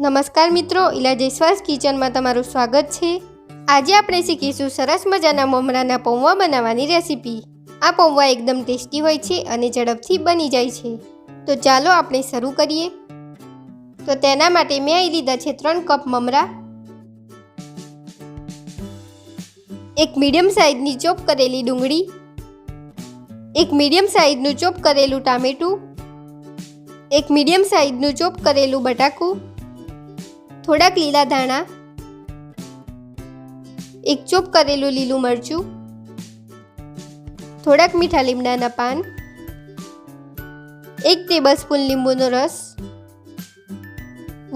નમસ્કાર મિત્રો, ઇલા જયસ્વાસ કિચનમાં તમારું સ્વાગત છે। આજે આપણે શીખીશું સરસ મજાના મમરાના પૌવા બનાવવાની રેસીપી। આ પૌવા એકદમ ટેસ્ટી હોય છે અને ઝડપથી બની જાય છે। તો ચાલો આપણે શરૂ કરીએ। તો તેના માટે મેં અહીં લીધા છે 3 કપ મમરા, એક મીડિયમ સાઇઝની ચોપ કરેલી ડુંગળી, એક મીડિયમ સાઇઝનું ચોપ કરેલું ટામેટું, એક મીડિયમ સાઇઝનું ચોપ કરેલું બટાકું, થોડાક લીલા ધાણા, એક ચોપ કરેલું લીલું મરચું, થોડાક મીઠા લીમડાના પાન, 1 ટેબલસ્પૂન લીંબુનો રસ,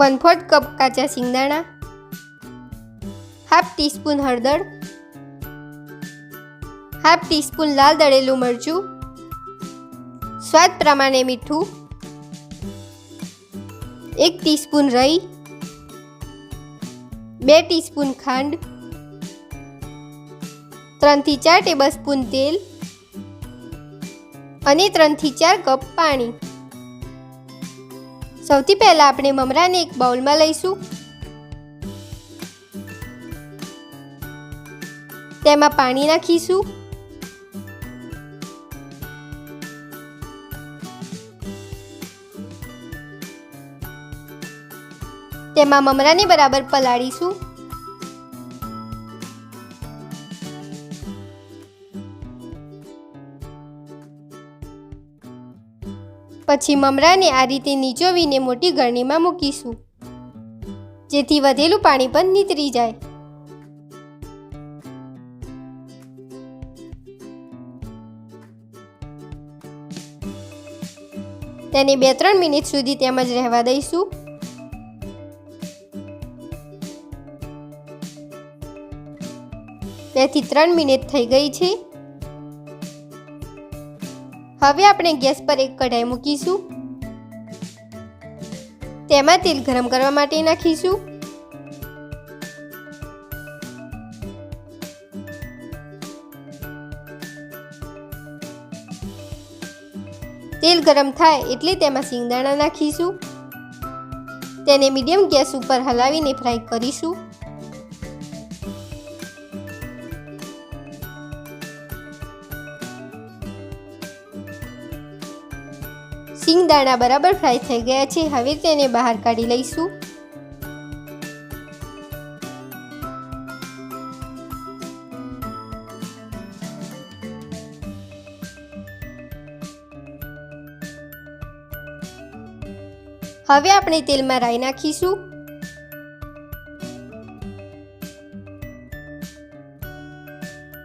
1/4 કપ કાચા સિંગદાણા, હાફ ટીસ્પૂન હળદર, હાફ ટીસ્પૂન લાલ દળેલું મરચું, સ્વાદ પ્રમાણે મીઠું, 1 ટીસ્પૂન રાઈ, 2 ટીસ્પૂન ખાંડ, 3 થી 4 ટેબલસ્પૂન તેલ અને 3 થી 4 કપ પાણી। સૌથી પહેલા આપણે મમરાને એક બાઉલમાં લઈશું। તેમાં પાણી નાખીશું। તેમાં મમરાને બરાબર પલાળીશું। પછી મમરાને આ રીતે નીચોવીને મોટી ગળણીમાં મૂકીશું, જેથી વધેલું પાણી પણ નીતરી જાય। તેને 2-3 મિનિટ સુધી તેમ જ રહેવા દઈશું। બે થી 3 મિનિટ થઈ ગઈ છે। હવે આપણે ગેસ પર એક કઢાઈ મૂકીશું। તેમાં તેલ ગરમ કરવા માટે નાખીશું। તેલ ગરમ થાય એટલે તેમાં સિંગદાણા નાખીશું। તેને મીડિયમ ગેસ ઉપર હલાવીને ફ્રાય કરીશું। સિંગદાણા બરાબર ફ્રાય થઈ ગયા છે। હવે તેને બહાર કાઢી લઈશું। હવે આપણે તેલમાં રાઈ નાખીશું।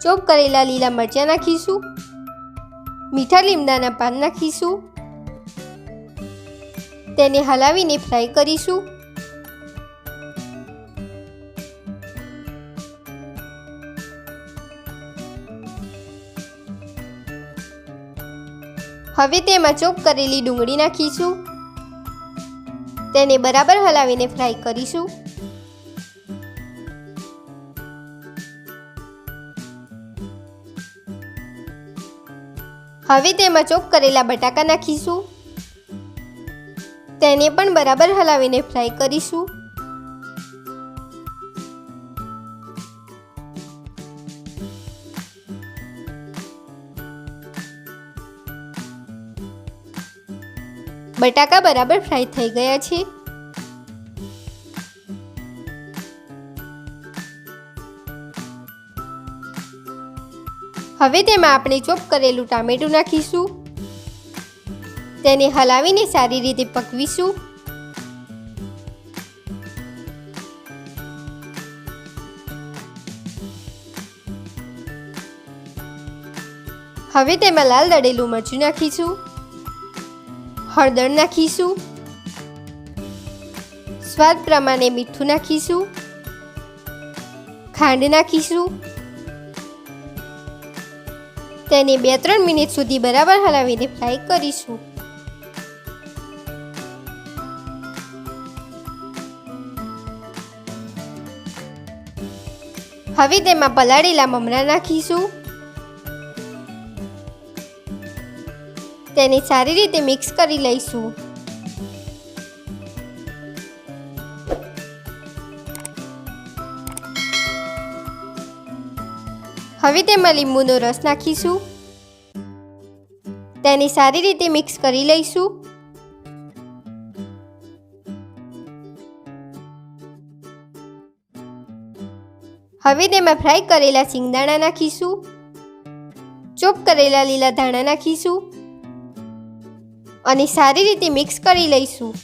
ચોપ કરેલા લીલા મરચાં નાખીશું। મીઠા લીમડાના પાન નાખીશું। તેને હલાવીને ફ્રાય કરીશું। હવે તેમાં ચોપ કરેલી ડુંગળી નાખીશું। તેને બરાબર હલાવીને ફ્રાય કરીશું। હવે તેમાં ચોપ કરેલા બટાકા નાખીશું। તેને પણ બરાબર હલાવીને ફ્રાય કરીશું। બટાકા બરાબર ફ્રાય થઈ ગયા છે। હવે તેમાં આપણે ચોપ કરેલું ટામેટું નાખીશું। તેને હલાવીને સારી રીતે પકવીશું। હવે તેમાં લાલ દળેલું મરચું નાખીશું। હળદર નાખીશું। સ્વાદ પ્રમાણે મીઠું નાખીશું। ખાંડ નાખીશું। તેને 2-3 મિનિટ સુધી બરાબર હલાવીને ફ્રાય કરીશું। હવે તેમાં પલાળેલા મમરા નાખીશું। તેને સારી રીતે મિક્સ કરી લઈશું। હવે તેમાં લીંબુનો રસ નાખીશું. તેને સારી રીતે મિક્સ કરી લઈશું. હવે તેમાં ફ્રાય કરેલા સિંગદાણા નાખીશું. ચોપ કરેલા લીલા ધાણા નાખીશું અને સારી રીતે મિક્સ કરી લઈશું.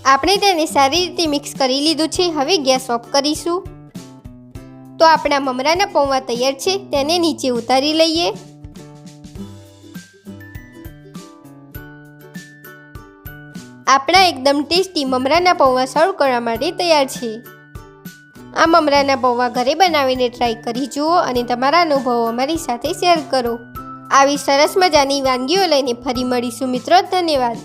આપણે તેને સારી રીતે મિક્સ કરી લીધું છે. હવે ગેસ ઓફ કરીશું. તો આપણા મમરાના પૌવા તૈયાર છે. તેને નીચે ઉતારી લઈએ. આપણા એકદમ ટેસ્ટી મમરાના પૌવા સર્વ કરવા માટે તૈયાર છે. આ મમરાના પૌવા ઘરે બનાવીને ટ્રાય કરી જુઓ અને તમારા અનુભવો અમારી સાથે શેર કરો. આવી સરસ મજાની વાનગીઓ લઈને ફરી મળીશું મિત્રો. ધન્યવાદ.